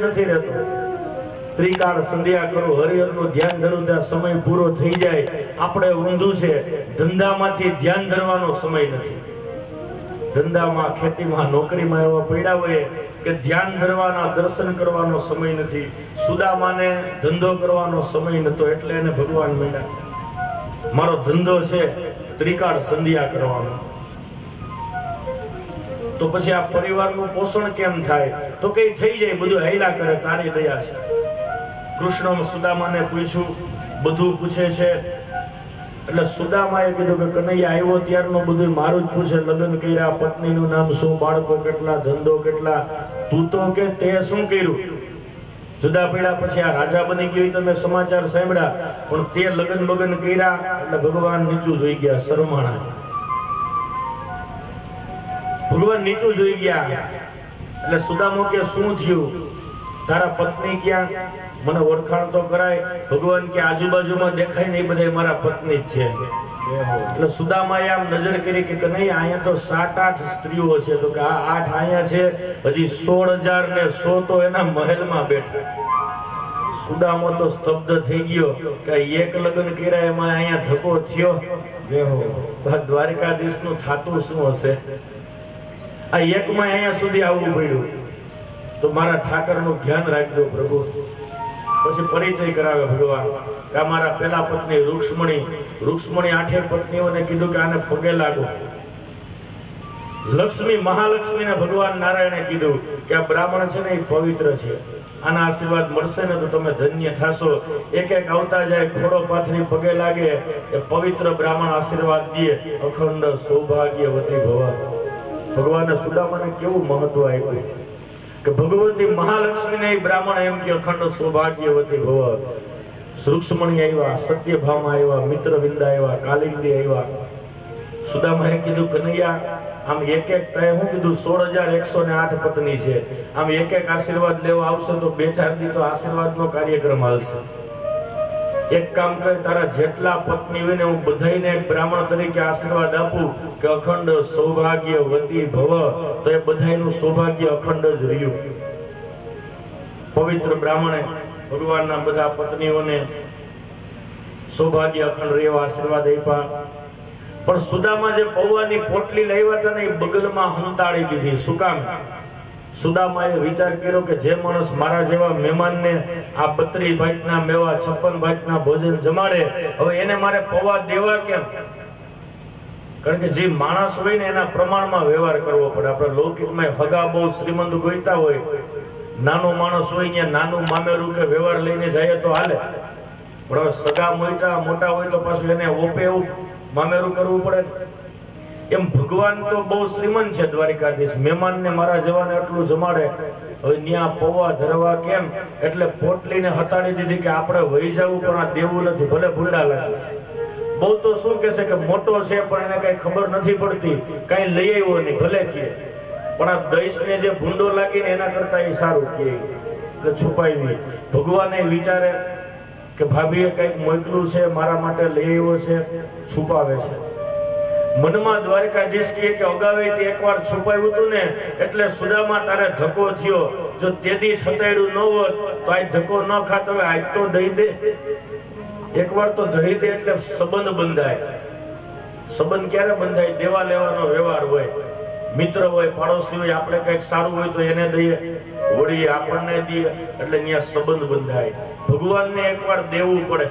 નથી રહેતો। ત્રિકાળ સંધ્યા કરો, હરિહરનું ધ્યાન ધરું ત્યાં સમય પૂરો થઈ જાય। આપણે ઊંધું છે, ધંધામાંથી ધ્યાન ધરવાનો સમય નથી। ધંધામાં, ખેતીમાં, નોકરીમાં એવા પડ્યા હોય કે ધ્યાન ધરવાના, દર્શન કરવાનો સમય નથી। સુદામાને ધંધો કરવાનો સમય નતો એટલે એને ભગવાન મળ્યા। મારો ધંધો છે ત્રિકાળ સંધ્યા કરવાનો। તો પછી આ પરિવારનું પોષણ કેમ થાય? તો કઈ થઈ જાય, બધું હૈલા કરે, તારી દયા છે। કૃષ્ણ સુદામાને પૂછ્યું, બધું પૂછે છે એટલે સુદામાએ કીધું કે કનૈયા આવ્યો ત્યારનું બધું મારું જ પૂછે। લગ્ન કર્યા, પત્નીનું નામ શું, બાળકો કેટલા, ધંધો કેટલા, તું તો કે તે શું કર્યું? જુદા પડ્યા પછી આ રાજા બની ગયો, તમે સમાચાર સાંભળ્યા, પણ તે લગ્ન બગન કર્યા એટલે ભગવાન નીચું જોઈ ગયા, શરમાણા। ભગવાન નીચું જોઈ ગયા એટલે સુદામો કે શું થયું? તારા પત્ની ક્યાં? મને ઓળખાણ તો કરાય। ભગવાન કે આજુબાજુમાં દેખાય નહીં, બધા મારા પત્ની જ છે। એટલે સુદામાએ આમ નજર કરી કે નહીં, અહીંયા તો 7-8 સ્ત્રીઓ છે। તો કે આ 8 અહીંયા છે, હજી 16,000 ને 100 તો એના મહેલમાં બેઠા। સુદામો તો સ્તબ્ધ થઈ ગયો કે એક લગ્ન કર્યા એમાં અહીંયા ધક્કો થયો। દ્વારકાધીશનું થાતું શું હશે? આ એકમાં અહીંયા સુધી આવવું પડ્યું, તો મારા ઠાકરનું ધ્યાન રાખજો પ્રભુ। પછી પરિચય કરાવે ભગવાન કે મારા પેલા પત્ની રૂક્ષ્મણી 8 પત્નીઓને કીધું કે આને પગે લાગો। લક્ષ્મી, મહાલક્ષ્મીને ભગવાન નારાયણે કીધું કે આ બ્રાહ્મણ છે ને એ પવિત્ર છે, આના આશીર્વાદ મળશે ને તો તમે ધન્ય થાશો। એક આવતા જાય, ખોડો પાથરી પગે લાગે, એ પવિત્ર બ્રાહ્મણ આશીર્વાદ દે, અખંડ સૌભાગ્યવતી ભવ। ભગવાને સુદામાને કેવું મહત્વ આપ્યું કે ભગવતી મહાલક્ષ્મીને બ્રાહ્મણ એમ કે અખંડ સૌભાગ્યવતી ભવ। રૂક્ષ્મણી આવ્યા, સત્યભામા આવ્યા, મિત્રવિંદા આવ્યા, કાલિંદી આવ્યા। સુદામાએ કીધું કનૈયા આમ એક હું કીધું 16,108 પત્ની છે, આમ એક આશીર્વાદ લેવા આવશે તો 2-4 દી તો આશીર્વાદનો કાર્યક્રમ હાલશે। એક કામ કર, તારા જેટલા પત્ની હોય ને હું બધાઈને બ્રાહ્મણ તરીકે આશીર્વાદ આપું કે અખંડ સૌભાગ્યવતી ભવ। તો એ બધાયનું સૌભાગ્ય અખંડ જ રહ્યું। પવિત્ર બ્રાહ્મણે ભગવાનના બધા પત્નીઓને સૌભાગ્ય અખંડ રહેવા આશીર્વાદ આપ્યા। પણ સુદામા જે પૌવાની પોટલી લાવ્યા હતા ને એ બગલમાં હંતાળી દીધી। શું કામ? સુદામાએ વિચાર કર્યો કે જે માણસ મારા જેવા મહેમાનને આ 32 ભાતના મેવા, 56 ભાતના ભોજન જમાડે, હવે એને મારે પૌવા દેવા કેમ? કારણ કે જે માણસ હોય ને એના પ્રમાણમાં વ્યવહાર કરવો પડે। આપણે લૌકિકમાં હગા બહુ શ્રીમંત ગોઈતા હોય, નાનો માણસ હોય ત્યાં નાનું મામેરું કે વ્યવહાર લઈને જાય તો હાલે, પણ હવે સગા મોટા હોય તો પાછું એને ઓપે એવું મામેરું કરવું પડે। એમ ભગવાન તો બહુ શ્રીમંત છે દ્વારિકાધીશ, મહેમાનને મારા જવાને આટલું જમાડે, હવે ત્યાં પૌવા ધરવા કેમ? એટલે પોટલીને હતાડી દીધી કે આપણે વહી જવું, પણ આ દેવું નથી, ભલે ભૂંડા લાગે। બહુ તો શું કે છે કે મોટો છે પણ એને કઈ ખબર નથી પડતી, કઈ લઈ આવ્યો નહીં, ભલે કે, પણ આ દઈશને જે ભૂંડો લાગીને એના કરતા એ સારું કે એટલે છુપાવી। ભગવાને વિચારે કે ભાભીએ કઈક મોકલું છે મારા માટે લઈ આવ્યો છે, છુપાવે છે। મનમાં દ્વારકાધીશ કહે કે અગાવેથી એકવાર છુપાવ્યું હતું ને એટલે સુદામા તારે ધક્કો થયો, જો તેદી છતાડ્યું ન હોત તો આ ધક્કો ન ખાતો હોય, આજ તો દઈ દે, એકવાર તો ધરી દે એટલે સંબંધ બંધાય। સંબંધ ક્યારે બંધાય? દેવા લેવાનો વ્યવહાર હોય, મિત્ર હોય, પાડોશી હોય, આપણે કઈક સારું હોય તો એને દઈએ, વળી આપણને દઈએ, એટલે ત્યાં સંબંધ બંધાય। ભગવાનને એકવાર દેવું પડે,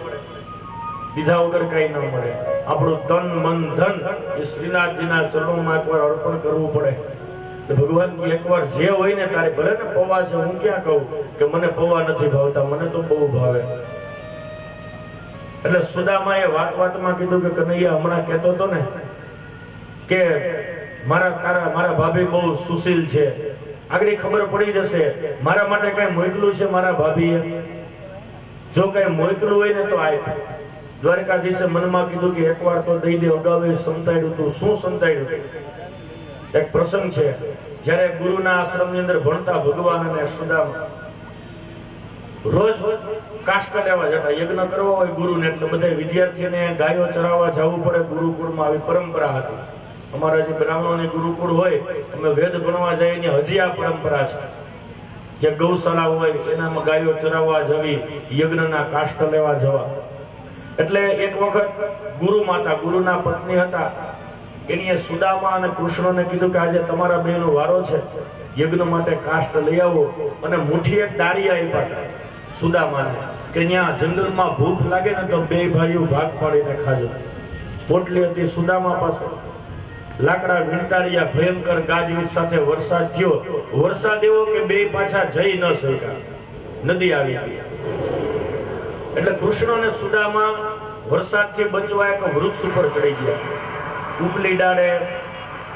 દીધા વગર કઈ ન મળે। આપણું તન મન ધન એ શ્રીનાથજીના ચરણોમાં એકવાર અર્પણ કરવું પડે। ભગવાન કે એકવાર જે હોય ને તારે, ભલે ને પૌવા છે, હું ક્યાં કહું કે મને પૌવા નથી ભાવતા, મને તો બહુ ભાવે। એટલે સુદામાએ વાતમાં કીધું કે કનૈયા હમણાં કહેતો હતો ને કે મારા ભાભી બહુ સુશીલ છે, આગળ ખબર પડી જશે, મારા માટે કઈ મોકલું છે મારા ભાભીએ? જો કઈ મોકલું હોય ને તો આય। દ્વારકાધીશે મનમાં કીધું કે એકવાર તો દઈ દે, અગાઉ સંતાડ્યું તું। શું સંતાડ્યું? એક પ્રસંગ છે, જ્યારે ગુરુના આશ્રમની અંદર ભણતા ભગવાન અને સુદામા રોજ કાષ્ટ લેવા જતા, યજ્ઞ કરવા હોય ગુરુને, એટલે બધા વિદ્યાર્થીઓને ગાયો ચરાવવા જવું પડે। ગુરુકુળમાં આવી પરંપરા હતી। અમારા જે બ્રાહ્મણોની ગુરુકુળ હોય, અમે વેદ ભણવા જઈએ, હજી આ પરંપરા છે। જે ગૌશાળા હોય એનામાં ગાયો ચરાવવા જવી, યજ્ઞના કાષ્ઠ લેવા જવા. એટલે એક વખત ગુરુ માતા, ગુરુના પત્ની હતા, એની સુદામા અને કૃષ્ણને કીધું કે આજે તમારા બેનો વારો છે, યજ્ઞ માટે કાષ્ઠ લઈ આવો. અને મુઠ્ઠી એક દારિયા આપ્યા સુદામાને કે ત્યાં જંગલમાં ભૂખ લાગે ને તો બે ભાઈઓ ભાગ પાડીને ખાજો. પોટલી હતી સુદામા પાસે, લાકડા વીણતારિયા, ભયંકર ગાજવીજ સાથે વરસાદ થયો. વરસાદ એવો કે બે પાછા જઈ ન શક્યા, નદી આવી ગઈ. એટલે કૃષ્ણ અને સુદામા વરસાદથી બચવા એક વૃક્ષ ઉપર ચડી ગયા. ઉપલી ડાળે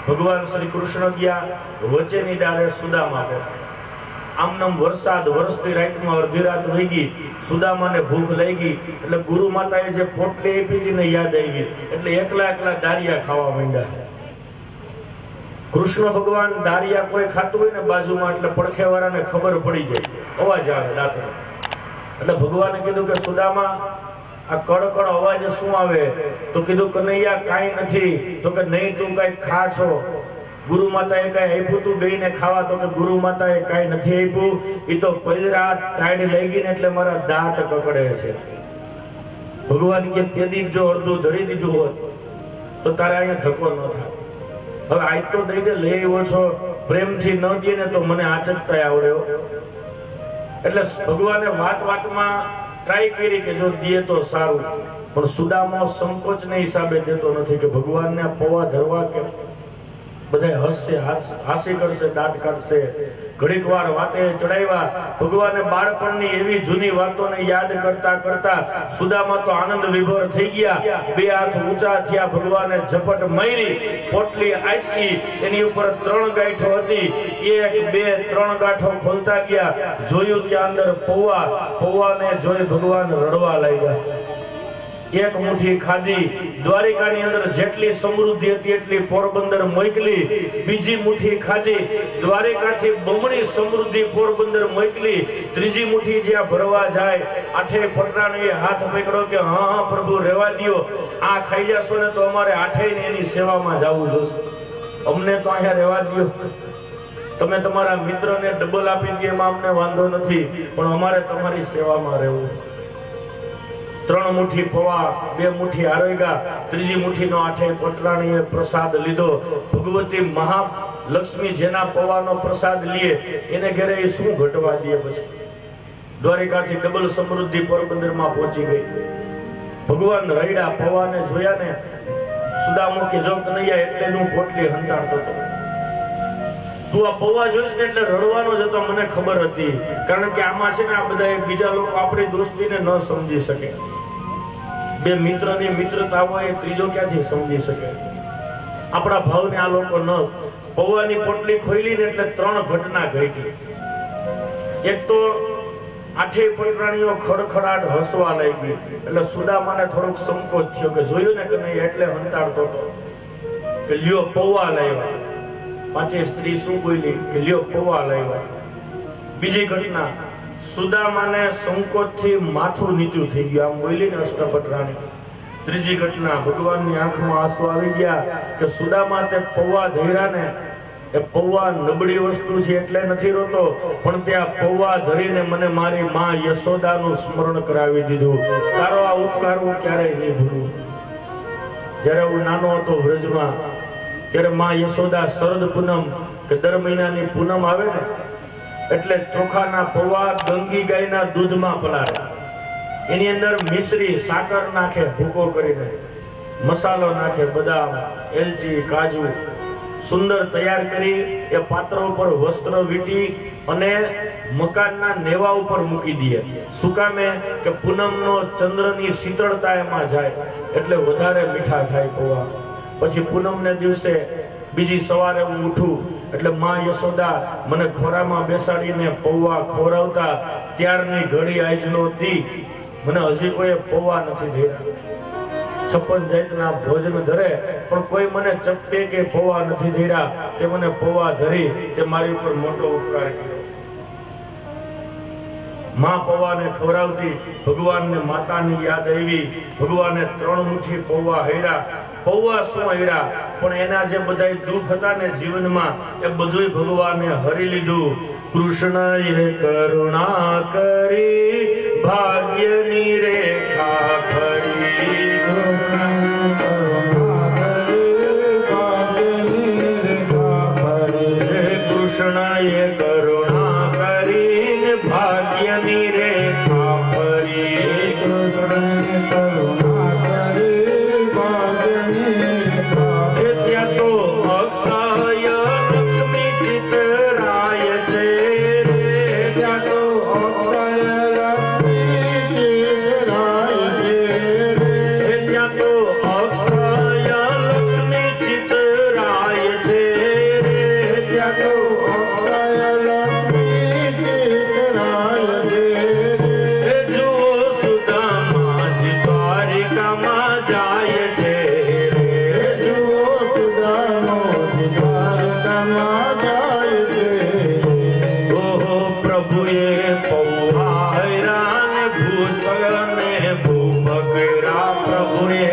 ભગવાન શ્રી કૃષ્ણ ગયા, વચ્ચેની ડાળે સુદામા બેઠા. આમનામ વરસાદ વરસતી રાતમાં અડધી રાત વહી ગઈ. સુદામાને ભૂખ લઈ ગઈ એટલે ગુરુ માતાએ જે પોટલી આપી હતી ને યાદ આવી, એટલે એકલા એકલા દારિયા ખાવા માંડ્યા. કૃષ્ણ ભગવાન દારિયા કોઈ ખાતું હોય ને બાજુમાં, એટલે પડખે વાળાને ખબર પડી જાય, અવાજ આવે દાંત. એટલે ભગવાને કીધું કે સુદામા આ કડકડ અવાજ શું આવે? તો કીધું કનૈયા કાંઈ નથી. તો કે નહીં, તું કઈ ખા છો? ગુરુ માતાએ કઈ આપ્યું તું બેયને ખાવા? તો કે ગુરુ માતાએ કઈ નથી આપ્યું, એ તો પહેલી રાત ટાઈડ લઈ ગઈ ને એટલે મારા દાંત કકડે છે. ભગવાન કે તેદી જો અડધું ધરી દીધું હોત તો તારે અહીંયા ધક્કો ન થાય. હવે આજ તો દઈ દે, લઈ આવ્યો છો, પ્રેમથી ન દે ને તો મને આચકતા આવડ્યો. એટલે ભગવાને વાત વાતમાં ટ્રાય કરી કે જો દે તો સારું, પણ સુદામો સંકોચને હિસાબે દેતો નથી કે ભગવાનને પૌવા ધરવા કે બધા હસશે, હાસી કરશે, દાંત કાઢશે. ઘડીક વાર વાતે ચડાવ્યા. ભગવાને બાળપણની એવી જૂની વાતોને યાદ કરતા કરતા સુદામા તો આનંદ વિભોર થઈ ગયા. બે હાથ ઊંચા થયા, ભગવાને ઝપટ મારી, પોટલી આંચકી, એની ઉપર 3 ગાંઠો હતી. 1 2 3 ગાંઠો ખોલતા ગયા, જોયું ત્યાં અંદર પૌવા. પૌવાને જોઈ ભગવાન રડવા લાગ્યા. એક મુઠ્ઠી ખાધી. દ્વારિકાની અંદર જેટલી સમૃદ્ધિ હતી એટલી પોરબંદર મોકલી. બીજી મુઠ્ઠી ખાધી, દ્વારિકાથી બમણી સમૃદ્ધિ પોરબંદર મોકલી. ત્રીજી મુઠ્ઠી જ્યાં ભરવા જાય, આઠે પટરાણીએ હાથ પકડ્યો કે હા હા પ્રભુ રહેવા દ્યો, આ ખાઈ જશો ને તો અમારે આઠેયને એની સેવામાં જવું જોશે, અમને તો અહીંયા રહેવા દ્યો. તમે તમારા મિત્રને ડબલ આપી દે એમાં અમને વાંધો નથી, પણ અમારે તમારી સેવામાં રહેવું. 3 મુઠ્ઠી પૌવા, 2 મુઠ્ઠી આરોગ્યા, ત્રીજી મુઠ્ઠીનો આઠે પટરાણીએ પ્રસાદ લીધો. ભગવતી મહાલક્ષ્મી જેના પૌવાનો પ્રસાદ લે એને ઘરે એ શું ઘટવા દે? પછી દ્વારિકાથી ડબલ સમૃદ્ધિ પોરબંદરમાં પહોંચી ગઈ. ભગવાન રૈડા પૌવાને જોયા ને સુદામો કે જો કનૈયા એટલે હું પોટલી હંતાડતો હતો. તું આ પૌવા જોઈશ ને એટલે રડવાનો જ હતો, મને ખબર હતી. કારણ કે આમાં છે ને આ બધા બીજા લોકો આપણી દૃષ્ટિને ન સમજી શકે. બે મિત્રની મિત્રતા હોય એ ત્રીજો ક્યાંથી સમજી શકે? આપણા ભાવને આ લોકો ન. પૌવાની પોટલી ખોલી ને એટલે 3 ઘટના ઘટી. એક તો આઠેય પટરાણીઓ ખડખડાટ હસવા લાગી. એટલે સુદામાને થોડોક સંકોચ થયો કે જોયું ને કે નહીં એટલે હંતાડતો હતો કે લ્યો પૌવા લાવ્યા. પાંચે સ્ત્રી શું બોલી કે લ્યો પૌવા લાવ્યા. બીજી ઘટના, સુદામાને સંકોચથી માથું નીચું થઈ ગયું, આમ બોલી ને અષ્ટપટરાણી. ત્રીજી ઘટના, ભગવાનની આંખમાં આંસુ આવી ગયા કે સુદામા તે પૌવા ધર્યા ને એ પૌવા નબળી વસ્તુ છે એટલે નથી રોતો, પણ ત્યાં પૌવા ધરીને મને મારી માં યશોદાનું સ્મરણ કરાવી દીધું. તારો આ ઉપકાર હું ક્યારેય નહીં ભૂલું. જ્યારે હું નાનો હતો વ્રજમાં, ત્યારે માં યશોદા શરદ પૂનમ કે દર મહિનાની પૂનમ આવે ને એટલે ચોખાના પૌવા ગંગી ગાયના દૂધમાં પલાળે. એની અંદર મિશ્રી સાકર નાખે, ભૂકો કરીને મસાલો નાખે, બદામ, એલચી, કાજુ સુંદર તૈયાર કરી એ પાત્ર ઉપર વસ્ત્ર વીટી અને મકાનના નેવા ઉપર મૂકી દે. શું કામે? કે પૂનમનો ચંદ્રની શીતળતા એમાં જાય એટલે વધારે મીઠા થાય પૌવા. પછી પૂનમને દિવસે બીજી સવારે હું ઉઠું એટલે માં યશોદા મને ખોરામાં બેસાડીને પૌવા ખવડાવતા. ત્યારની ઘડી આજનો દી મને હજી કોઈ પૌવા નથી ધર્યા. 56 જાતના ભોજન ધરે પણ કોઈ મને ચપટે કે પૌવા નથી ધર્યા. તે મને પૌવા ધરી, તે મારી ઉપર મોટો ઉપકાર કર્યો. માં પૌવાને ખવડાવતી, ભગવાનને માતાની યાદ આવી. ભગવાને 3 મુઠ્ઠી પૌવા હૈરા. પૌવા શું હૈરા, પણ એના જે બધા દુઃખ હતા ને જીવનમાં એ બધુંય ભગવાને હરી લીધું. કૃષ્ણએ કરુણા કરી ભાગ્યની રેખા ફરી. કૃષ્ણએ કરુણા કરીને ભાગ્યની રેખા ફરી. ત્યાં તો અક્ષય લક્ષ્મી ચિતરાય છે. ત્યાં તો અક્ષય લક્ષ્મી ચિતરાય છે. જુઓ સુદામાજી દ્વારિકામાં જાય છે. ઓહો પ્રભુએ પૌહાર્યા ને ભૂતળને ભૂપકરા. પ્રભુએ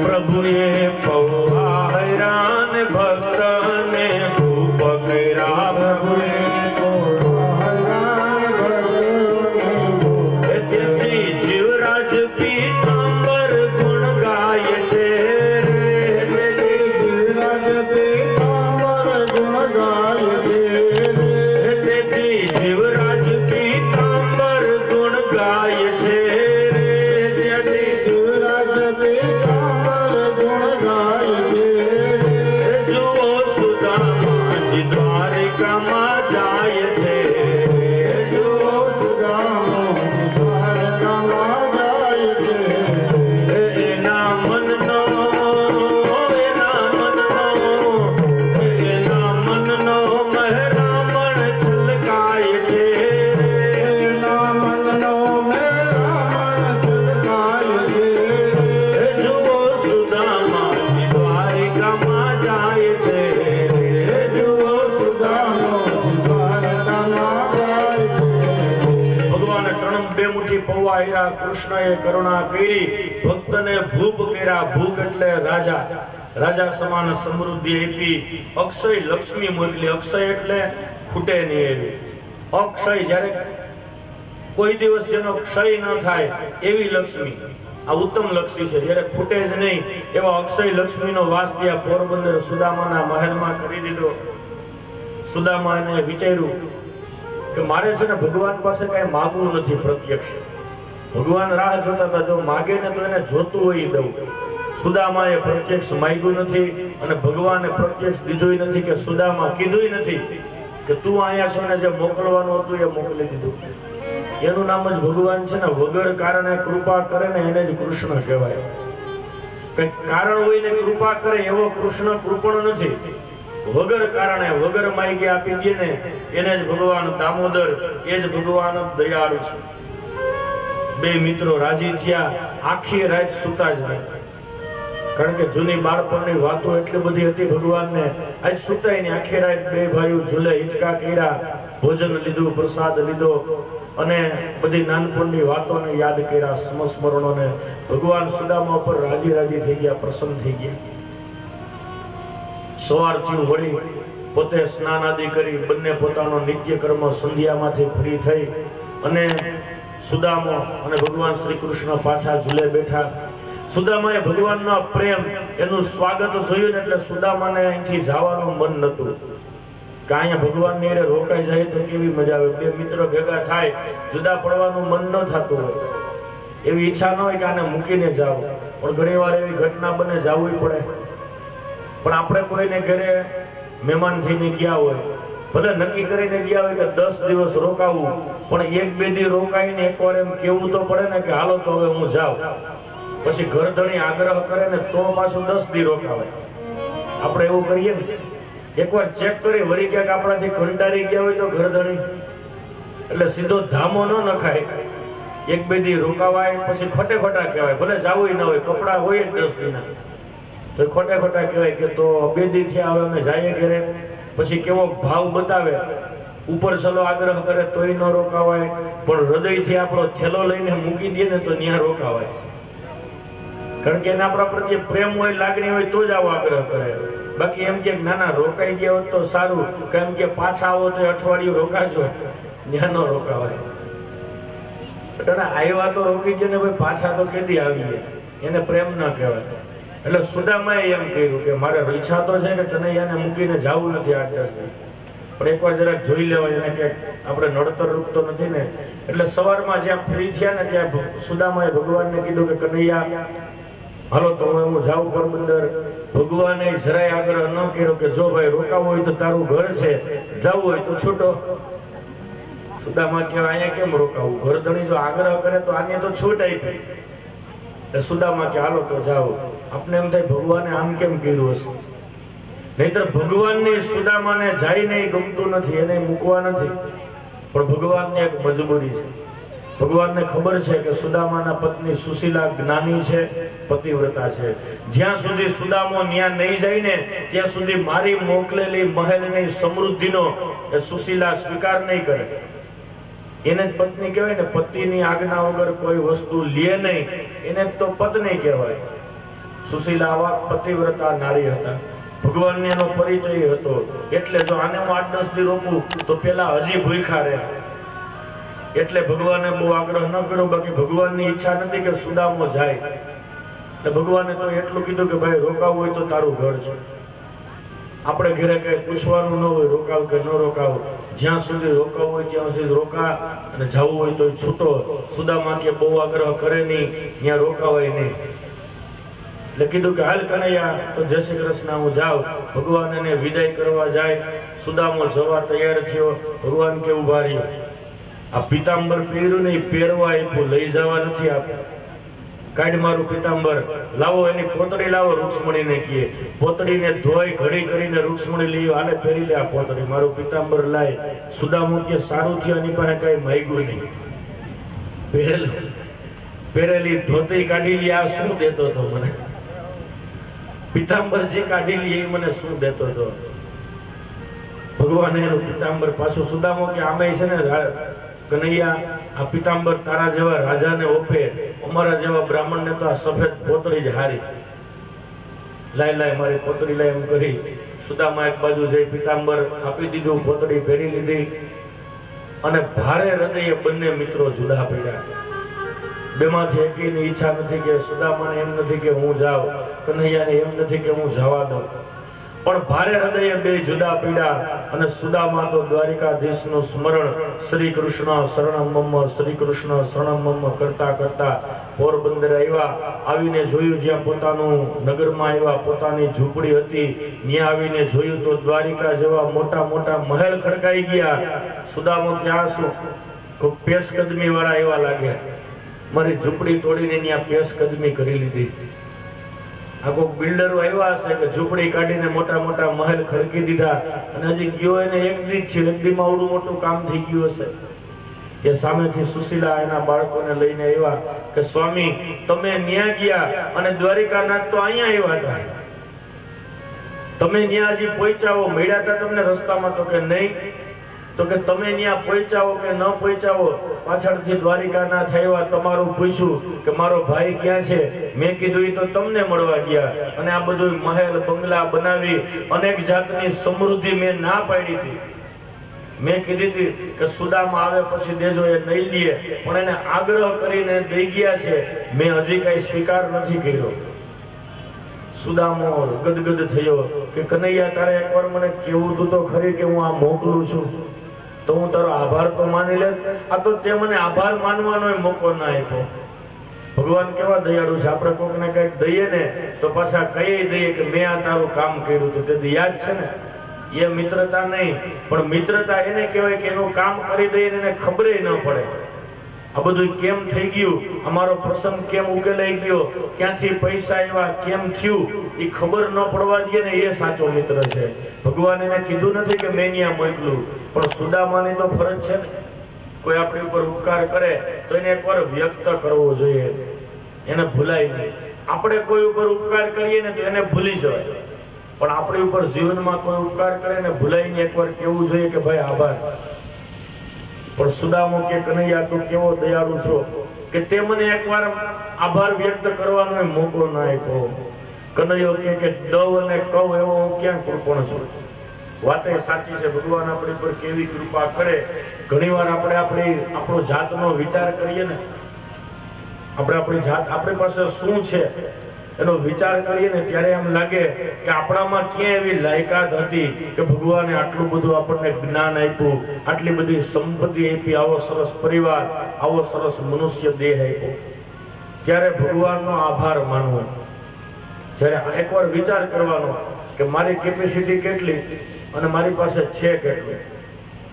પ્રભુએ પૌહાર્યા ને ભક્તને ભૂપકરા. તેથી જીવરાજ પીતાંબર ગુણ ગાય છે. તેથી જીવરાજ પીતાંબર ગુણ ગાય છે. જુઓ સુદામાજી દ્વારિકામાં જાય છે. એના મનનો મહેરામણ છલકાય છે. જુઓ સુદામાજી દ્વારિકામાં જાય છે. ભગવાને ત્રણ બે મુઠ્ઠી પૌવા આપ્યા. કૃષ્ણએ કરુણા કરી ભક્તને ભૂપ કર્યા. ભૂપ એટલે રાજા. રાજા સમાન સમૃદ્ધિ આપી. અક્ષય લક્ષ્મી મોકલી. અક્ષય એટલે ખૂટે નહીં એવી. અક્ષય જ્યારે કોઈ દિવસ જેનો ક્ષય ન થાય એવી લક્ષ્મી. આ ઉત્તમ લક્ષ્મી છે. જ્યારે ખૂટે જ નહીં એવા અક્ષય લક્ષ્મીનો વાસ ત્યાં પોરબંદર સુદામાના મહેલમાં કરી દીધો. સુદામાને વિચાર્યું કે મારે છે ને ભગવાન પાસે કઈ માગવું નથી. પ્રત્યક્ષ ભગવાન રાહ જોતા હતા. જો માગે ને તો એને જોતું હોય એ દઉં. સુદામાએ પ્રત્યક્ષ માગ્યું નથી અને ભગવાને પ્રત્યક્ષ દીધું નથી. કે સુદામા કીધું નથી કે તું અહીંયા છો ને જે મોકલવાનું હતું એ મોકલી દીધું. એનું નામ જ ભગવાન છે ને. વગર કારણે કૃપા કરે ને એને જ કૃષ્ણ કહેવાય. કઈક કારણ હોય ને કૃપા કરે એવો કૃષ્ણ કૃપણ નથી. વગર કારણે વગર માગી આપી દે ને એને જ ભગવાન દામોદર. એ જ ભગવાન દયાળુ છે. બે મિત્રો રાજી થયા. આખી રાત સુતા જ નહીં. કારણ કે જૂની બાળપણની વાતો એટલી બધી હતી ભગવાનને. આજ સુતાય ને આખી રાત બે ભાઈઓ ઝૂલે હિંચકા કર્યા. ભોજન લીધું, પ્રસાદ લીધો અને બધી નાનપણની વાતોને યાદ કર્યા, સ્મરણોને. ભગવાન સુદામા પર રાજી રાજી થઈ ગયા, પ્રસન્ન થઈ ગયા. સવારથી વળી પોતે સ્નાન આદિ કરી બંને પોતાનો નિત્ય કર્મ સંધ્યામાંથી ફ્રી થઈ અને સુદામો અને ભગવાન શ્રી કૃષ્ણ પાછા ઝૂલે બેઠા. સુદામાએ ભગવાનનો પ્રેમ, એનું સ્વાગત જોયું ને એટલે સુદામાને અહીંથી જવાનું મન નતું. કે અહીંયા ભગવાનની હારે રોકાઈ જાય તો કેવી મજા આવે. બે મિત્રો ભેગા થાય, જુદા પડવાનું મન ન થતું હોય. એવી ઈચ્છા ન હોય કે આને મૂકીને જાવ. પણ ઘણી વાર એવી ઘટના બને, જવું પડે. પણ આપણે કોઈને ઘરે મહેમાન થઈને ગયા હોય, ભલે નક્કી કરીને ગયા હોય કે 10 દિવસ રોકાવું, પણ 1-2 દી રોકાઈને એકવાર એમ કેવું તો પડે ને કે હાલો તો હવે હું જાઉં. પછી ઘરધણી આગ્રહ કરે ને તો પાછું 10 દી રોકાવાય. આપણે એવું કરીએ ને, એકવાર ચેક કરી વળી ક્યાંક આપણાથી કંટાળી ગયા હોય તો ઘરધણી એટલે સીધો ધામો ન નખાય. 1-2 દી રોકાવાય, પછી ખોટે ખોટા કહેવાય. ભલે જાવું ન હોય, કપડા હોય જ 10 દીના, તો ખોટે ખોટા કહેવાય કે તો 2 દી થયા હવે અમે જઈએ ઘરે. પછી કેવો ભાવ બતાવે, ઉપર ચલો આગ્રહ કરે તોય ન રોકાવાય. પણ હૃદયથી આપણો થેલો લઈને મૂકી દે ને તો ત્યાં રોકાવાય. કારણ કે એને આપણા પ્રત્યે પ્રેમ હોય, લાગણી હોય તો જ આવો આગ્રહ કરે. બાકી એમ કે ના ના રોકાઈ ગયા હોત તો સારું, કેમ કે પાછા આવો તો અઠવાડિયું રોકાજો, ત્યાં ન રોકાવાય. આવ્યા તો રોકી ગયો ને ભાઈ, પાછા તો કેદી આવીએ, એને પ્રેમ ન કહેવાય. એટલે સુદામાએ એમ કહ્યું કે મારે ઈચ્છા તો છે કે કનૈયાને મૂકીને જવું નથી 8-10 દિવસ, પણ એકવાર જરાક જોઈ લેવાય એને કે આપણે નડતર રૂપ તો નથી ને. એટલે સવારમાં જ્યાં ફ્રી થયા ને ત્યાં સુદામાએ ભગવાનને કીધું કે કનૈયા હાલો તો હું જાઉં પોરબંદર. ભગવાને જરાય આગ્રહ ન કર્યો કે જો ભાઈ રોકાવું હોય તો તારું ઘર છે, જવું હોય તો છૂટો. સુદામા કહેવાય અહીંયા કેમ રોકાવું, ઘરધણી જો આગ્રહ કરે તો આને તો છૂટ આપી. સુદામા કે હાલો તો જાઓ. આપણે એમ થાય ભગવાને આમ કેમ કર્યું હશે, નહીતર ભગવાનને સુદામાને જાય નહીં ગમતું નથી, એને મૂકવા નથી, પણ ભગવાનની એક મજબૂરી છે. ભગવાનને ખબર છે કે સુદામાના પત્ની સુશીલા જ્ઞાની છે, પતિવ્રતા છે. જ્યાં સુધી સુદામો ન્યા નહીં જાય ને ત્યાં સુધી મારી મોકલેલી મહેલની સમૃદ્ધિનો એ સુશીલા સ્વીકાર નહીં કરે. એને જ પત્ની કહેવાય ને, પતિની આજ્ઞા વગર કોઈ વસ્તુ લે નહીં, એને જ તો પત્ની કહેવાય. સુશીલા આવા પતિવ્રતા નારી હતા, ભગવાનને એનો પરિચય હતો. એટલે જો આને હું 8-10 દી રોકું તો પેલા હજી ભૂખ્યા રહે, એટલે ભગવાને બહુ આગ્રહ ન કર્યો. બાકી ભગવાનની ઈચ્છા નથી કે સુદામો જાય, એટલે ભગવાને તો એટલું કીધું કે ભાઈ રોકાવું હોય તો તારું ઘર છે. આપણે ઘરે કઈ પૂછવાનું ન હોય રોકાવ કે ન રોકાવ, જ્યાં સુધી રોકાવું હોય ત્યાં સુધી રોકા, અને જવું હોય તો છૂટો. સુદામા કે બહુ આગ્રહ કરે નહીં, ત્યાં રોકાવાય નહીં. એટલે કીધું કે હાલ કનૈયા તો જય શ્રી કૃષ્ણ, હું જાઉં. ભગવાન એને વિદાય કરવા જાય, સુદામો જવા તૈયાર થયો. ભગવાન કે ઉભા રહ્યો, આ પિતાંબર પહેર્યું નહીં, પહેરવા આપ્યું, લઈ જવા નથી આપ્યું. કાઢ મારું પિતાંબર, લાવો એની પોતડી લાવો. રૂક્ષ્મણીને કહીએ, પોતડીને ધોઈ ઘડી કરીને રૂક્ષ્મણી લઈ આને પહેરી લે આ પોતડી, મારું પિતાંબર લાય. સુદામો કે સારું થયું, એની પાસે કઈ માગ્યું નહીં, પહેરેલી ધોતી કાઢી લી, આ શું દેતો હતો મને, પિતાંબર જે કાઢી લી એ મને શું દેતો હતો. ભગવાને એનું પિતાંબર પાછું. સુદામો કે આમે છે ને કનૈયા, આ પિતાંબર તારા જેવા રાજાને ઓપે, અમારા જેવા બ્રાહ્મણને તો આ સફેદ પોતળી જ હારી. લાય લાય મારી પોતળી લાય એમ કરી સુદામા એક બાજુ જઈ પિતાંબર આપી દીધું, પોતળી પહેરી લીધી. અને ભારે હૃદયે બંને મિત્રો જુદા પડ્યા. બેમાંથી એકની ઈચ્છા નથી કે સુદામાને એમ નથી કે હું જાઉં, કનૈયાને એમ નથી કે હું જવા દઉં, પણ ભારે હૃદયે બે જુદા પડ્યા. અને સુદામા તો દ્વારિકાધીશનું સ્મરણ શ્રી કૃષ્ણ શરણમ મમ, શ્રી કૃષ્ણ શરણમ મમ કરતા કરતા પોરબંદર આવ્યા. આવીને જોયું જ્યાં પોતાનું નગરમાં આવ્યા, પોતાની ઝૂંપડી હતી, ત્યાં આવીને જોયું તો દ્વારિકા જેવા મોટા મોટા મહેલ ખડકાઈ ગયા. સુદામો ક્યાં શું પેશકદમી વાળા એવા લાગ્યા, મારી ઝૂંપડી તોડીને ત્યાં પેશકદમી કરી લીધી. આ કોઈ બિલ્ડરો આવ્યા હશે કે ઝૂંપડી કાઢીને મોટા મોટા મહેલ ખડકી દીધા, અને હજી ગયો એને એક દી છે, એક દીમાં આવડું મોટું કામ થઈ ગયું હશે. કે સામેથી સુશીલા એના બાળકોને લઈને આવ્યા કે સ્વામી તમે ન્યા ગયા અને દ્વારિકાનાથ તો અહીંયા આવ્યા હતા, તમે ન્યા હજી પહોંચાવો, મળ્યા હતા તમને રસ્તામાં? તો કે નહીં. તો કે તમે ત્યાં પહોંચાવો કે ન પહોંચાવો, પાછળથી દ્વારિકાનાથ આવ્યા, તમારું પૂછ્યું કે મારો ભાઈ ક્યાં છે? મેં કીધું એ તો તમને મળવા ગયા. અને આ બધું મહેલ બંગલા બનાવી અનેક જાતની સમૃદ્ધિ મેં ના પાડી હતી. મેં કીધી હતી કે સુદામા આવે પછી દેજો, એ નહીં લે, પણ એને આગ્રહ કરીને દઈ ગયા છે, મેં હજી કઈ સ્વીકાર નથી કર્યો. સુદામો ગદગદ થયો કે કનૈયા તારે એકવાર મને કેવું તું તો ખરી કે હું આ મોકલું છું, તો હું તારો આભાર તો માની લે. આ તો તે મને આભાર માનવાનો મોકો ના આપ્યો. ભગવાન કેવા દયાળુ છે, આપણે કોકને કઈક દઈએ ને તો પાછા કહીએ દઈએ કે મેં આ તારું કામ કર્યું હતું, તે યાદ છે ને. એ મિત્રતા નહીં, પણ મિત્રતા એને કહેવાય કે એનું કામ કરી દઈએ એને ખબર ન પડે આ બધું કેમ થઈ ગયું, અમારો પ્રસંગ કેમ ઉકેલાઈ ગયો, ક્યાંથી પૈસા આવ્યા, કેમ થયું, એ ખબર ન પડવા દે ને, એ સાચો મિત્ર છે. ભગવાન એને કીધું નથી કે મેં ત્યાં મોકલું, પણ સુદામાની તો ફરજ છે ને. કોઈ આપણી ઉપર ઉપકાર કરે તો એને એકવાર વ્યક્ત કરવો જોઈએ, એને ભૂલાય નહીં. આપણે કોઈ ઉપર ઉપકાર કરીએ ને તો એને ભૂલી જવાય, પણ આપણી ઉપર જીવનમાં કોઈ ઉપકાર કરે ને ભૂલાઈને એકવાર કહેવું જોઈએ કે ભાઈ આભાર. પણ સુદામો કે કનૈયા તું કેવો દયાળુ છો કે તે મને એકવાર આભાર વ્યક્ત કરવાનો મોકો ના આપ્યો. કનૈયો કે દવ અને કવ એવો હું ક્યાં કૃપણ છું. વાત એ સાચી છે. ભગવાન આપણી પર કેવી કૃપા કરે. ઘણીવાર આપણો જાતનો વિચાર કરીએ ને, આપણી જાત આપણી પાસે શું છે એનો વિચાર કરીએ ને, ત્યારે એમ લાગે કે આપણામાં ક્યાં એવી લાયકાત હતી કે ભગવાને આટલું બધું આપણને જ્ઞાન આપ્યું, આટલી બધી સંપત્તિ આપી, આવો સરસ પરિવાર, આવો સરસ મનુષ્ય દેહ આપ્યો. ત્યારે ભગવાનનો આભાર માનવો. જ્યારે એકવાર વિચાર કરવાનો કે મારી કેપેસિટી કેટલી અને મારી પાસે છે કેટલું.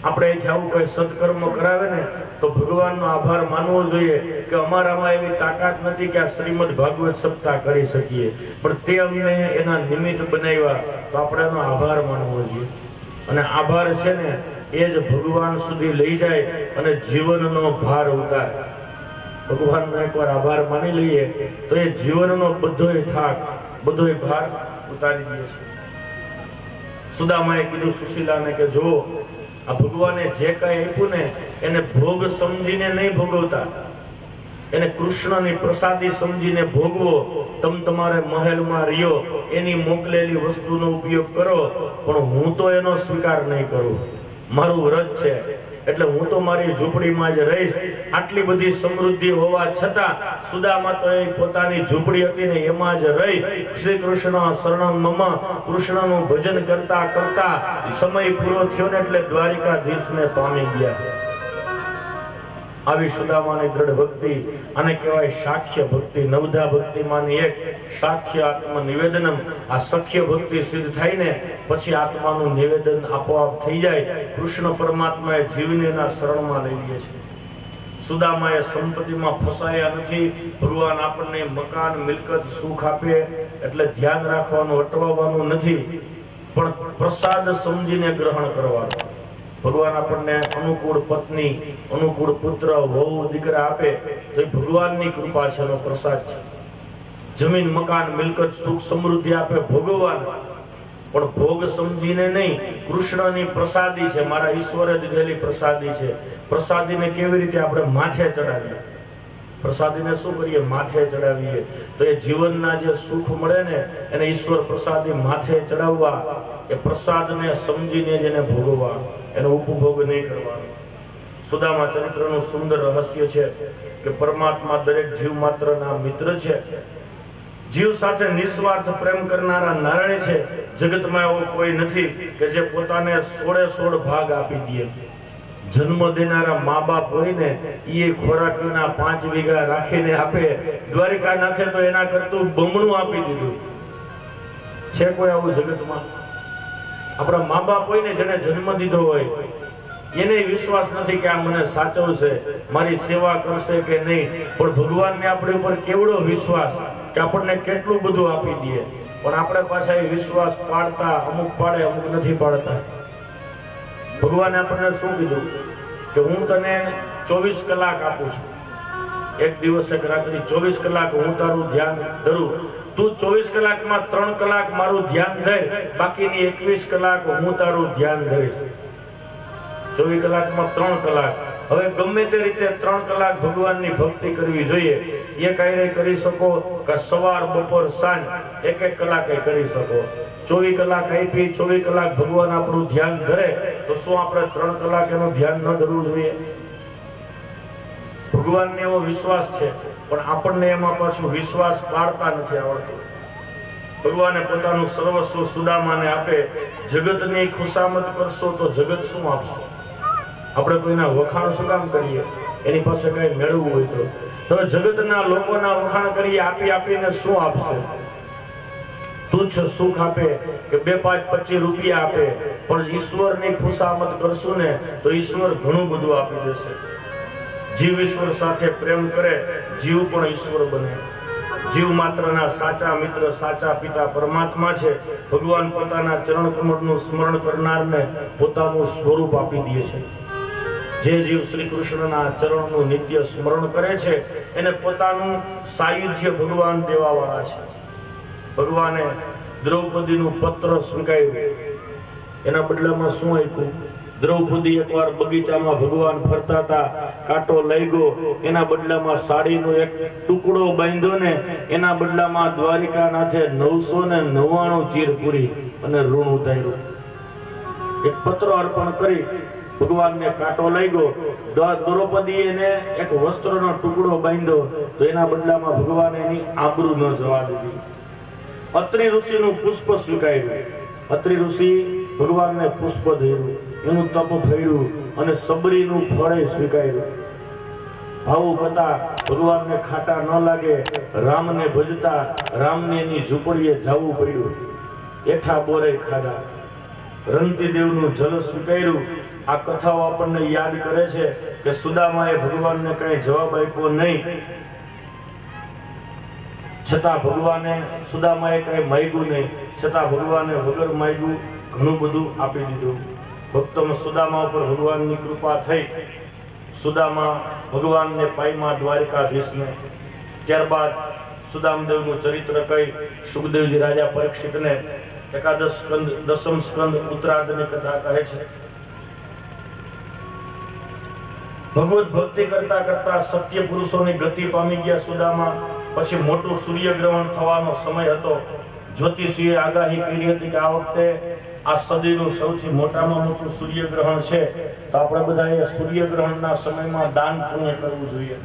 આપણે અહીંથી આવું કોઈ સત્કર્મ કરાવે ને તો ભગવાનનો આભાર માનવો જોઈએ કે અમારામાં એવી તાકાત નથી કે આ શ્રીમદ ભાગવત સપ્તાહ કરી શકીએ, પણ તે અમને એના નિમિત્ત બનાવ્યા, તો આપણે એનો આભાર માનવો જોઈએ. અને આભાર છે ને એ જ ભગવાન સુધી લઈ જાય અને જીવનનો ભાર ઉતારે. ભગવાનનો એકવાર આભાર માની લઈએ તો એ જીવનનો બધોય થાક, બધોય ભાર ઉતારી દે છે. સુદામાએ કીધું સુશીલાને કે જો આ ભગવાને જે કઈ આપ્યું ને એને ભોગ સમજીને નહીં ભોગવતા, એને કૃષ્ણની પ્રસાદી સમજીને ભોગવો. તમારે મહેલમાં રહ્યો, એની મોકલેલી વસ્તુનો ઉપયોગ કરો, પણ હું તો એનો સ્વીકાર નહીં કરું. મારું વ્રત છે એટલે હું તો મારી ઝૂંપડીમાં જ રહીશ. આટલી બધી સમૃદ્ધિ હોવા છતાં સુદામા તો એ પોતાની ઝૂંપડી હતી ને એમાં જ રહી શ્રી કૃષ્ણ શરણમ મમ, કૃષ્ણનું ભજન કરતા કરતા સમય પૂરો થયો ને એટલે દ્વારિકાધીશને પામી ગયા. આવી સુદામાની દ્રઢ ભક્તિ, આને કહેવાય સાખ્ય ભક્તિ. નવધા ભક્તિમાંની એક સાખ્ય આત્મ નિવેદનમ. આ સખ્ય ભક્તિ સિદ્ધ થાય ને પછી આત્માનું નિવેદન આપોઆપ થઈ જાય. કૃષ્ણ પરમાત્માએ જીવને એના શરણમાં લઈ લે છે. સુદામાએ સંપત્તિમાં ફસાયા નથી. ભગવાન આપણને મકાન, મિલકત, સુખ આપે એટલે ધ્યાન રાખવાનું, અટવાવાનું નથી, પણ પ્રસાદ સમજીને ગ્રહણ કરવાનું. ભગવાન આપણને અનુકૂળ પત્ની, અનુકૂળ પુત્ર, વહુ, દીકરા આપે તો એ ભગવાનની કૃપા છે, એનો પ્રસાદ છે. જમીન, મકાન, મિલકત, સુખ, સમૃદ્ધિ આપે ભગવાન, પણ ભોગ સમજીને નહીં. કૃષ્ણની પ્રસાદી છે, મારા ઈશ્વરે દીધેલી પ્રસાદી છે. પ્રસાદીને કેવી રીતે આપણે માથે ચડાવીએ? પ્રસાદીને શું કરીએ? માથે ચડાવીએ. તો એ જીવનના જે સુખ મળે ને એને ઈશ્વર પ્રસાદી માથે ચડાવવા, એ પ્રસાદને સમજીને જ એને ભોગવવા, એનો ઉપભોગ નહીં કરવાનો. સુદામા ચરિત્રનું સુંદર રહસ્ય છે કે પરમાત્મા દરેક જીવ માત્રના મિત્ર છે. જીવ સાથે નિસ્વાર્થ પ્રેમ કરનારા નારાયણ છે. જગતમાં એવો કોઈ નથી કે જે પોતાને 16 ભાગ આપી દે. જન્મ દેનારા મા બાપ હોય ને એ ખોરાકીના 5 વીઘા રાખીને આપે. દ્વારિકાનાથે તો એના કરતું બમણું આપી દીધું છે. કોઈ આવું જગતમાં? આપણા મા બાપ હોય ને, જેને જન્મ દીધો હોય, એને વિશ્વાસ નથી કે આ મને સાચવશે, મારી સેવા કરશે કે નહીં. પણ ભગવાનને આપણી ઉપર કેવડો વિશ્વાસ કે આપણને કેટલું બધું આપી દે, પણ આપણે પાછા એ વિશ્વાસ પાડતા, અમુક પાડે, અમુક નથી પાડતા. ભગવાને આપણને શું કીધું કે હું તને 24 કલાક આપું છું. એક દિવસ, એક રાત્રિ, 24 કલાક હું તારું ધ્યાન ધરું. તું 24 કલાકમાં 3 કલાક મારું ધ્યાન ધર, બાકીની 21 કલાક હું તારું ધ્યાન ધરીશ. 24 કલાકમાં 3 કલાક. હવે ગમે તે રીતે 3 કલાક ભગવાનની ભક્તિ કરવી જોઈએ. એ કાંઈ કરી શકો કે સવાર, બપોર, સાંજ, 1-1 કલાકે કરી શકો. 24 કલાક આપી, 24 કલાક ભગવાન આપણું ધ્યાન ધરે, તો શું આપણે 3 કલાક એનું ધ્યાન ન ધરવું જોઈએ? ભગવાનને એવો વિશ્વાસ છે, પણ આપણને એમાં પાછું વિશ્વાસ પાડતા નથી આવડતું. ભગવાને પોતાનું સર્વસ્વ સુદામાને આપે. જગતની ખુશામત કરશો તો જગત શું આપશે? આપણે કોઈના વખાણ શું કામ કરીએ? એની પાસે કઈ મેળવવું હોય તો જગતના લોકોના વખાણ કરીએ, આપી આપીને શું આપશે? તુચ્છ સુખ આપે કે 2, 5, 25 રૂપિયા આપે, પણ ઈશ્વરની ખુશામત કરશું ને તો ઈશ્વર ઘણું બધું આપી દેશે. જીવ ઈશ્વર સાથે પ્રેમ કરે, જીવ પણ ઈશ્વર બને. જીવ માત્રના સાચા મિત્ર, સાચા પિતા પરમાત્મા છે. ભગવાન પોતાના ચરણ કમળનું સ્મરણ કરનારને પોતાનું સ્વરૂપ આપી દે છે. જે જીવ શ્રી કૃષ્ણના ચરણનું નિત્ય સ્મરણ કરે છે એને પોતાનું સાયુજ્ય ભગવાન દેવાવાળા છે. ભગવાને દ્રૌપદીનું પત્ર સ્વીકાર્યું, એના બદલામાં શું આપ્યું? દ્રૌપદી એકવાર બગીચામાં ભગવાન ફરતા હતા, કાંટો લઈ ગયો, એના બદલામાં સાડીનો એક ટુકડો બાંધ્યો ને એના બદલામાં દ્વારિકાનાથે 999 ચીર પૂરી અને ઋણ ઉતાર્યું. એક પત્ર અર્પણ કરી ભગવાનને કાંટો લઈ ગયો. દ્રૌપદીએ એને એક વસ્ત્રનો ટુકડો બાંધ્યો તો એના બદલામાં ભગવાને એની આબરૂ ન જવા દીધી. અત્રિ ઋષિનું પુષ્પ સ્વીકાર્યું. અત્રિ ઋષિ ભગવાનને પુષ્પ ધર્યું, એનું તપ ફળ્યું અને સબરીનું ફળ સ્વીકાર્યું. ભાવુક હતા, ભગવાનને ખાટા ન લાગે, રામને ભજતા, રામને એની ઝૂંપડીએ જવું પડ્યું. એઠા બોરે ખાધા, રંતી દેવનું જલ સ્વીકાર્યું. આ કથાઓ આપણને યાદ કરે છે કે સુદામાએ ભગવાનને કઈ જવાબ આપ્યો નહીં, છતાં ભગવાને સુદામાએ કઈ માંગ્યું નહીં, છતાં ભગવાને વગર માંગ્યું ઘણું બધું આપી દીધું. ભક્તોમાં સુદામા ઉપર ભગવાનની કૃપા થઈ. સુદામા ભગવાનને પાયમાં દ્વારિકાધીશને. ત્યારબાદ સુદામદેવનું ચરિત્ર કહી સુખદેવજી રાજા પરીક્ષિતને એકાદશ સ્કંદ, દસમ સ્કંદ ઉત્તરાર્ધની કથા કહે છે. ભગવત ભક્તિ કરતા કરતા સત્ય પુરુષોની ગતિ પામી ગયા સુદામા. પછી મોટું સૂર્યગ્રહણ થવાનો સમય હતો. જ્યોતિષીએ આગાહી કરી હતી કે આ વખતે આ સદીનું સૌથી મોટામાં મોટું સૂર્યગ્રહણ છે, તો આપણે બધાએ સૂર્યગ્રહણના સમયમાં દાન પુણ્ય કરવું જોઈએ.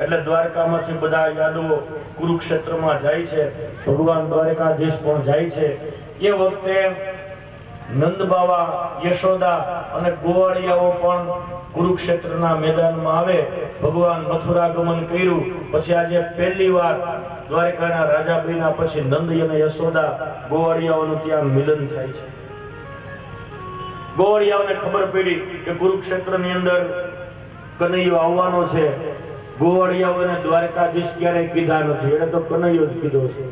એટલે દ્વારકામાંથી બધા યાદવો કુરુક્ષેત્રમાં જાય છે, ભગવાન દ્વારકાધીશ પણ જાય છે. એ વખતે નંદબાવા, યશોદા અને ગોવાળિયાઓ પણ કુરુક્ષેત્રના મેદાનમાં આવે. ભગવાન મથુરા ગમન કર્યું પછી આજે પહેલી વાર દ્વારકાના રાજા બન્યા પછી નંદ અને યશોદા ગોવાળિયાઓનું ત્યાં મિલન થાય છે. ગોવાળિયાઓને ખબર પડી કે કુરુક્ષેત્રની અંદર કનૈયો આવવાનો છે. ગોવાળિયાઓને દ્વારકાધીશ ક્યારેય કીધા નથી, એને તો કનૈયો જ કીધો છે,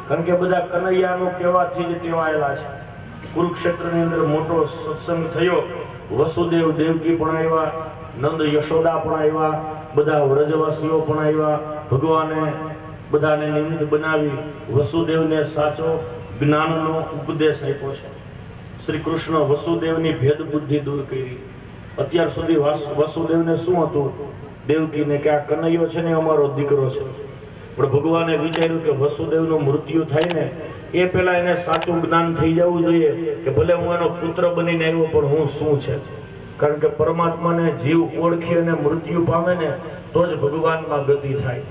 કારણ કે બધા કનૈયાનું કહેવાથી જ ટેવાયેલા છે. કુરુક્ષેત્રની અંદર મોટો સત્સંગ થયો. વસુદેવ દેવકી પણ આવ્યા, નંદ યશોદા પણ આવ્યા, બધા વ્રજવાસીઓ પણ આવ્યા. ભગવાને બધાને નિમિત્ત બનાવી વસુદેવને સાચો જ્ઞાનનો ઉપદેશ આપ્યો છે. શ્રી કૃષ્ણ વસુદેવની ભેદ બુદ્ધિ દૂર કરી. અત્યાર સુધી વસુદેવને શું હતું? દેવકીને કે આ કનૈયો છે ને અમારો દીકરો છે. પણ ભગવાને વિચાર્યું કે વસુદેવનું મૃત્યુ થાય ને એ પહેલા એને સાચું જ્ઞાન થઈ જવું જોઈએ કે ભલે હું એનો પુત્ર બનીને આવ્યો પણ હું શું છે. કારણ કે પરમાત્માને જીવ ઓળખી અને મૃત્યુ પામે ને તો જ ભગવાનમાં ગતિ થાય.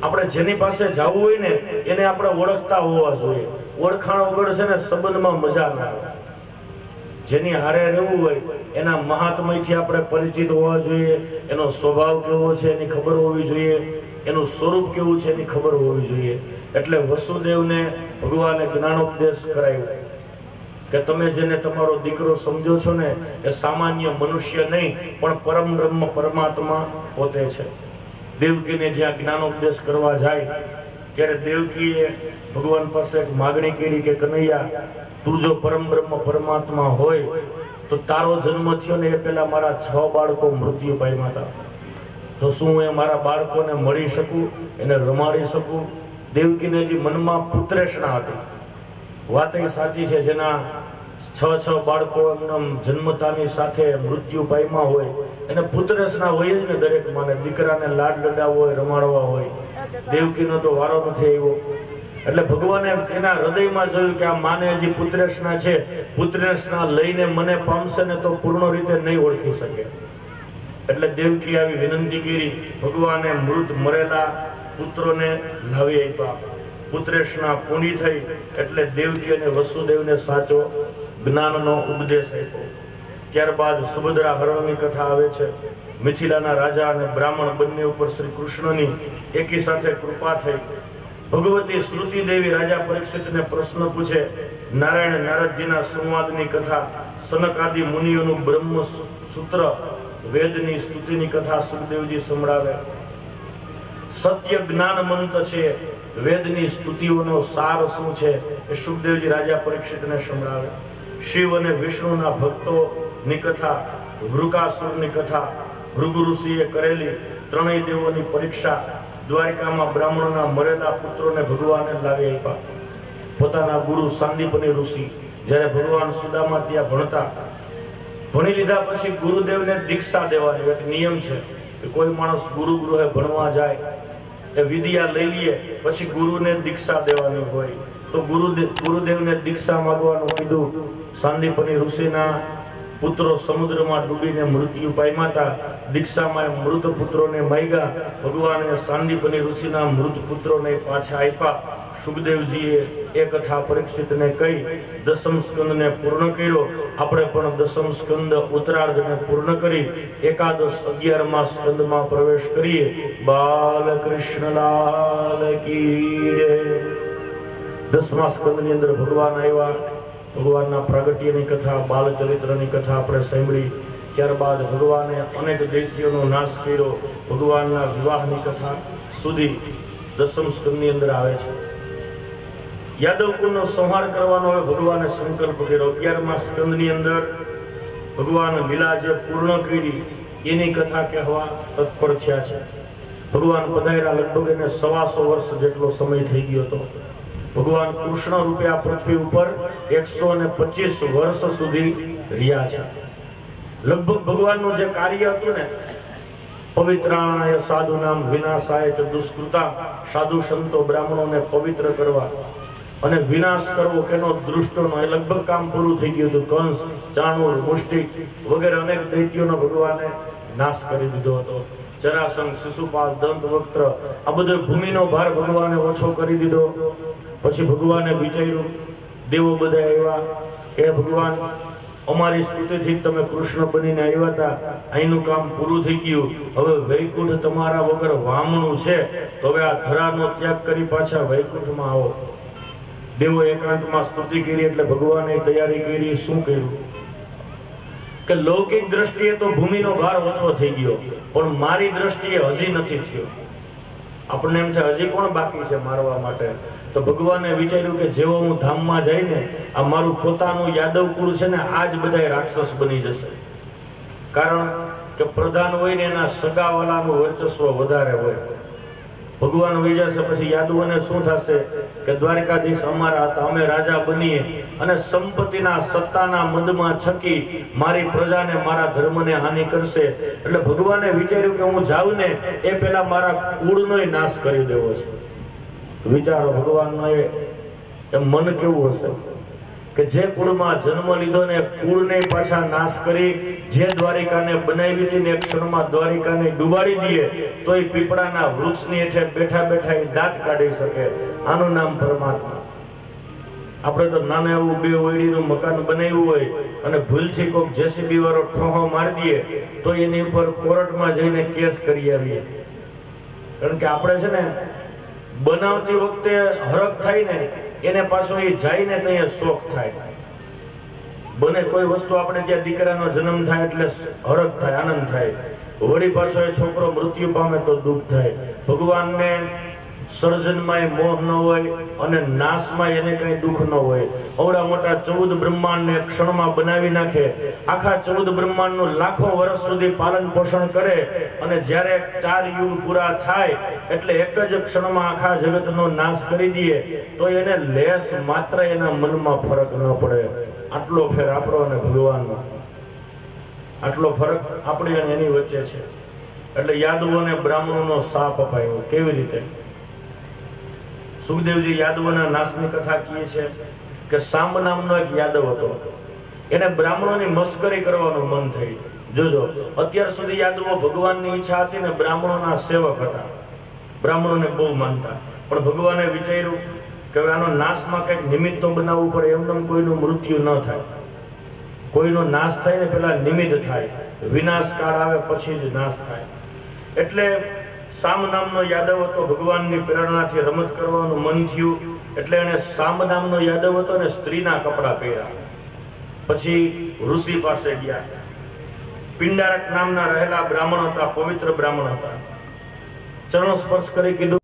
આપણે જેની પાસે જવું હોય ને એને આપણે ઓળખતા હોવા જોઈએ. ઓળખાણ વગર છે ને સંબંધમાં મજા ના આવે. જેની હારે રહેવું હોય એના મહાત્મયથી આપણે પરિચિત હોવા જોઈએ. એનો સ્વભાવ કેવો છે એની ખબર હોવી જોઈએ, એનું સ્વરૂપ કેવું છે એની ખબર હોવી જોઈએ. એટલે વસુદેવને ભગવાને જ્ઞાનોપદેશ કરાયો કે તમે જેને તમારો દીકરો સમજો છો ને એ સામાન્ય મનુષ્ય નહીં પણ પરમ બ્રહ્મ પરમાત્મા પોતે છે. દેવકીને જ્યાં જ્ઞાનોપદેશ કરવા જાય ત્યારે દેવકીએ ભગવાન પાસે એક માગણી કરી કે કનૈયા, તું જો પરમ બ્રહ્મ પરમાત્મા હોય તો તારો જન્મ થયો ને એ પહેલા મારા 6 બાળકો મૃત્યુ પામ્યા હતા, તો શું હું મારા બાળકોને મળી શકું, એને રમાડી શકું? દેવકીને હજી મનમાં પુત્રેષણા હતી. વાત એ સાચી છે, જેના 6 બાળકો એમના જન્મતાની સાથે મૃત્યુ પામ્યા હોય એને પુત્રેષણા હોય જ ને. દરેક માને દીકરાને લાડ લડાવવો હોય, રમાડવા હોય. દેવકીનો તો વારો નથી આવ્યો. એટલે ભગવાને એના હૃદયમાં જોયું કે આ માને હજી પુત્રેષણા છે, પુત્રેષણા લઈને મને પામશે ને તો પૂર્ણ રીતે નહીં ઓળખી શકે. એટલે દેવકી આવી વિનંતી કરી. ભગવાને મૃત મરેલા પુત્રોને લાવી આપ્યા. પુત્રેષણા પૂર્ણ થઈ એટલે દેવકી અને વસુદેવને સાચો જ્ઞાનનો ઉપદેશ આપ્યો. ત્યારબાદ સુભદ્રા હરણની કથા આવે છે. મિથિલાના રાજા અને બ્રાહ્મણ બંને ઉપર શ્રી કૃષ્ણની એકી સાથે કૃપા થઈ. ભગવતી શ્રુતિ દેવી રાજા પરીક્ષિતને પ્રશ્ન પૂછે. નારાયણ નારદજીના સંવાદની કથા, સનક આદિ મુનિઓનું બ્રહ્મ સૂત્ર, વેદની સ્તુતિની કથા સુખદેવજી સંભળાવે. સત્ય જ્ઞાન મંત્ર છે, વેદની સ્તુતિઓનો સાર શું છે એ સુખદેવજી રાજા પરીક્ષિતને સંભળાવે. શિવ અને વિષ્ણુના ભક્તોની કથા, વૃકાસુરની કથા, ભૃગુ ઋષિએ કરેલી ત્રણેય દેવોની પરીક્ષા, દ્વારિકામાં બ્રાહ્મણોના મરેલા પુત્રોને ભગવાને લાવી આપ્યા. પોતાના ગુરુ સાંદીપની ઋષિ જ્યારે ભગવાન સુદામા ત્યાં ભણતા ભણી લીધા પછી ગુરુદેવને દીક્ષા દેવાની એક નિયમ છે કે કોઈ માણસ ગુરુ ગૃહે ભણવા જાય એ વિદ્યા લઈ લે પછી ગુરુને દીક્ષા દેવાની હોય તો ગુરુદેવને દીક્ષા માંગવાનું કીધું. સાંદીપની ઋષિના પુત્રો સમુદ્રમાં ડૂબીને મૃત્યુ પામ્યા હતા. દીક્ષામાં મૃત પુત્રોને માગ્યા. ભગવાને સાંદીપની ઋષિના મૃત પુત્રોને પાછા આપ્યા. સુખદેવજીએ એ કથા પરીક્ષિતને કહી દસમ સ્કંદને પૂર્ણ કર્યો. આપણે પણ દસમ સ્કંદ ઉત્તરાર્ધને પૂર્ણ કરી એકાદશ 11મા સ્કંદમાં પ્રવેશ કરીએ. બાલકૃષ્ણલાલ કી જય. 10મા સ્કંદની અંદર ભગવાન આવ્યા. ભગવાનના પ્રાગટ્યની કથા, બાલચરિત્રની કથા આપણે સાંભળી. ત્યારબાદ ભગવાને અનેક દૈત્યોનો નાશ કર્યો. ભગવાનના વિવાહની કથા સુધી 10મ સ્કંદની અંદર આવે છે. યાદવ કુળનો સંહાર કરવાનો હવે ભગવાને સંકલ્પ કર્યો. 11મા સ્કંદની અંદર ભગવાન લીલા જે પૂર્ણ કરી એની કથા કહેવા તત્પર થયા છે. ભગવાન પધાર્યા, લગભગ એને 125 વર્ષ જેટલો સમય થઈ ગયો હતો. ભગવાન કૃષ્ણ રૂપે આ પૃથ્વી ઉપર 125 વર્ષ સુધી રહ્યા છે. લગભગ ભગવાનનું જે કાર્ય હતું ને, પવિત્રાય સાધુનામ વિનાશાય ચ દુષ્કૃતા, સાધુ સંતો બ્રાહ્મણોને પવિત્ર કરવા અને વિનાશ કરવો કેનો દૃષ્ટોનો, એ લગભગ કામ પૂરું થઈ ગયું હતું. કંસ, ચાણૂર, મુષ્ટિક વગેરે અનેક દૈત્યોનો ભગવાને નાશ કરી દીધો હતો. જરાસંઘ, શિશુપાલ, દંતવક્ત્ર આ બધો ભૂમિનો ભાર ભગવાને ઓછો કરી દીધો. પછી ભગવાને વિચાર્યું, દેવો બધા આવ્યા કે ભગવાન અમારી સ્તુતિથી તમે કૃષ્ણ બનીને આવ્યા હતા, અહીંનું કામ પૂરું થઈ ગયું. હવે વૈકુંઠ તમારા વગર વામણું છે, તો હવે આ ધરાનો ત્યાગ કરી પાછા વૈકુંઠમાં આવો. દેવો એકાંતમાં સ્તુતિ કરી એટલે ભગવાને તૈયારી કરી. શું કર્યું કે લૌકિક દ્રષ્ટિએ તો ભૂમિનો ભાર ઓછો થઈ ગયો, પણ મારી દ્રષ્ટિએ હજી નથી થયો. આપણને એમ થાય હજી કોણ બાકી છે મારવા માટે? તો ભગવાને વિચાર્યું કે જેવો હું ધામમાં જઈને આ મારું પોતાનું યાદવ કુળ છે ને, આજ બધા રાક્ષસ બની જશે. કારણ કે પ્રધાન હોય ને એના સગાવાલાનું વર્ચસ્વ વધારે હોય. ભગવાન વહી જશે પછી યાદવોને શું થશે કે દ્વારકાધીશ અમારા હતા, અમે રાજા બનીએ અને સંપત્તિના સત્તાના મદમાં છકી મારી પ્રજાને, મારા ધર્મને હાનિ કરશે. એટલે ભગવાને વિચાર્યું કે હું જાઉં ને એ પહેલા મારા કુળનોય નાશ કરી દેવો છે. વિચારો ભગવાનનો એ મન કેવું હશે કે જે કુળમાં જન્મ લીધો ને કુળને પાછા નાશ કરી, જે દ્વારિકાને બનાવી હતી ને એક ક્ષણમાં દ્વારિકાને ડૂબાડી દઈએ તો એ પીપળાના વૃક્ષની હેઠે બેઠા બેઠા એ દાંત કાઢી શકે. આનું નામ પરમાત્મા. આપણે તો નાના એવું 2 ઓયડીનું મકાન બનાવ્યું હોય અને ભૂલથી કોઈક જેસીબી વાળો ઠોહો મારી દઈએ તો એની ઉપર કોર્ટમાં જઈને કેસ કરી આવીએ. કારણ કે આપણે છે ને બનાવતી વખતે હરખ થાય ને એને પાછો એ જાય ને તો અહીંયા શોખ થાય. બને કોઈ વસ્તુ આપણે ત્યાં દીકરાનો જન્મ થાય એટલે હરખ થાય, આનંદ થાય. વળી પાછો એ છોકરો મૃત્યુ પામે તો દુઃખ થાય. ભગવાનને સર્જનમાં મોહ ન હોય અને નાશમાં એને કઈ દુઃખ ન હોય. અવડા મોટા 14 બ્રહ્માંડને ક્ષણમાં બનાવી નાખે. આખા 14 બ્રહ્માંડનું લાખો વર્ષ સુધી પાલન પોષણ કરે અને જ્યારે 4 યુગ પૂરા થાય એટલે એક જ ક્ષણમાં આખા જગતનો નાશ કરી દે તો એને લેશ માત્ર એના મનમાં ફરક ન પડે. આટલો ફેર આપણો અને ભગવાનનો, આટલો ફરક આપણી અને એની વચ્ચે છે. એટલે યાદવોને બ્રાહ્મણોનો શાપ અપાયો. કેવી રીતે? સુખદેવજી યાદવોના નાશની કથા કહે છે કે સાંબ નામનો એક યાદવ હતો. એને બ્રાહ્મણોની મસ્કરી કરવાનું મન થઈ. જોજો, અત્યાર સુધી યાદવો ભગવાનની ઈચ્છા હતી ને બ્રાહ્મણોના સેવક હતા, બ્રાહ્મણોને બહુ માનતા. પણ ભગવાને વિચાર્યું કે આનો નાશમાં કંઈક નિમિત્ત તો બનાવવું પડે. એમને કોઈનું મૃત્યુ ન થાય, કોઈનો નાશ થાય ને પેલા નિમિત્ત થાય. વિનાશ કાળ આવે પછી જ નાશ થાય. એટલે સામ નામનો યાદવ હતો. ભગવાનની પ્રેરણાથી રમત કરવાનું મન થયું એટલે એને સામ નામનો યાદવ હતો ને સ્ત્રીના કપડા પહેર્યા. પછી ઋષિ પાસે ગયા. પિંડારક નામના રહેલા બ્રાહ્મણ હતા, પવિત્ર બ્રાહ્મણ હતા. ચરણ સ્પર્શ કરી કીધું